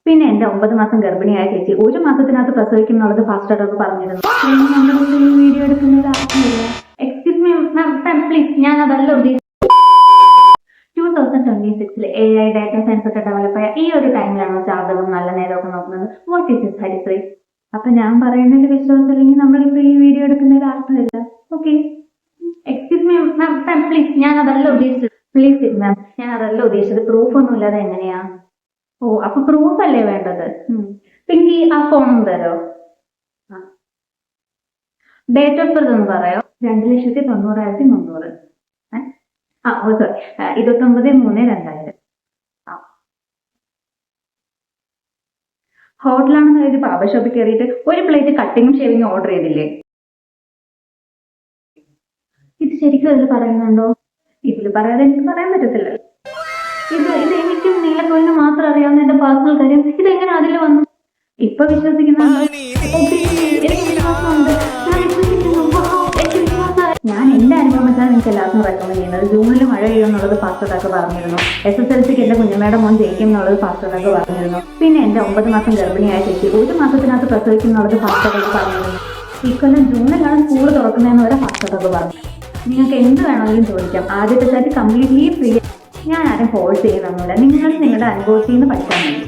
പിന്നെ എന്റെ 9 മാസം ഗർഭിണിയായ ചേച്ചി 1 മാസത്തിനകത്ത് പ്രസവിക്കും എന്നുള്ളത് ഫാസ്റ്റ് ഡോക്ടർ പറഞ്ഞിരുന്നു. വീഡിയോ എടുക്കുന്നത് ആർക്കുമില്ല. എക്സ്ക്യൂസ് മീ മാം പ്ലീസ്, ഞാൻ അതല്ല ഉദ്ദേശിച്ചത്. 2026 AI ഡാറ്റ സയൻസ് ഒക്കെ ഡെവലപ്പ് ആയ ഈ ഒരു ടൈമിലാണോ ജാതകം നല്ല നേരമൊക്കെ നോക്കുന്നത്? വാട്ട് ഈസ് ദിസ് ഹരിശ്രീ? അപ്പൊ ഞാൻ പറയുന്നതിൽ വിശ്വാസമില്ലെങ്കിൽ നമ്മളിപ്പോ ഈ വീഡിയോ എടുക്കുന്നതിൽ അർത്ഥമില്ല. Okay, excuse me ma'am please, ഞാൻ അതല്ല ഉദ്ദേശിച്ചത്. പ്ലീസ് മാം, ഞാൻ അതല്ല ഉദ്ദേശിച്ചത്. പ്രൂഫ് ഒന്നും ഇല്ലാതെ എങ്ങനെയാ? ഓ, അപ്പൊ പ്രൂഫ് അല്ലേ വേണ്ടത്? പിങ്കി, ആ ഫോൺ തരോ? ഡേറ്റ് ഓഫ് ബർത്ത് ഒന്ന് പറയോ? 2,90,300. ഓ സോറി, 29/3/2000. ഹോട്ടലാണെന്ന് കരുതി ബാബ ഷോപ്പിൽ കയറിയിട്ട് ഒരു പ്ലേറ്റ് കട്ടിങ്ങും ഷേവിങ്ങും ഓർഡർ ചെയ്തില്ലേ? ഇത് ശരിക്കും അതിൽ പറയുന്നുണ്ടോ? ഇതിൽ പറയാതെ എനിക്ക് പറയാൻ പറ്റത്തില്ല. ഇത് എനിക്കും നീലക്കോലിന് മാത്രം അറിയാവുന്ന എന്റെ പേഴ്സണൽ കാര്യം ഇതെങ്ങനെ അതിൽ വന്നു? ഇപ്പൊ വിശ്വസിക്കുന്നുണ്ടോ? ഞാൻ എന്റെ അനുഭവം വെച്ചാൽ നിങ്ങൾക്ക് എല്ലാവർക്കും റെക്കമെൻഡ് ചെയ്യുന്നത്. ജൂണിൽ മഴ പെയ്യുമെന്നുള്ളത് ഫാസ്റ്റോട്ടൊക്കെ പറഞ്ഞിരുന്നു. SSLCക്ക് എന്റെ കുഞ്ഞമ്മയുടെ മോൻ ജയിക്കും എന്നുള്ളത് ഫാസ്റ്റോട്ടൊക്കെ പറഞ്ഞിരുന്നു. പിന്നെ എന്റെ 9 മാസം ഗർഭിണിയായ ചേച്ചി 1 മാസത്തിനകത്ത് പ്രസവിക്കും എന്നുള്ളത് ഫാസ്റ്റോട്ടൊക്കെ പറഞ്ഞിരുന്നു. ഇക്കൊല്ലം ജൂണിലാണ് സ്കൂൾ തുറക്കുന്നതെന്ന് വരെ ഫാസ്റ്റോട്ടൊക്കെ പറഞ്ഞു. നിങ്ങൾക്ക് എന്ത് വേണമെങ്കിലും ചോദിക്കാം. ആദ്യത്തെ ചാറ്റ് കംപ്ലീറ്റ്ലി ഫ്രീ. ഞാൻ ആരും ഫോഴ്സ് ചെയ്യുന്നൊന്നുമില്ല. നിങ്ങൾ നിങ്ങളുടെ അനുഭവത്തിൽ നിന്ന് പഠിക്കാൻ വേണ്ടി.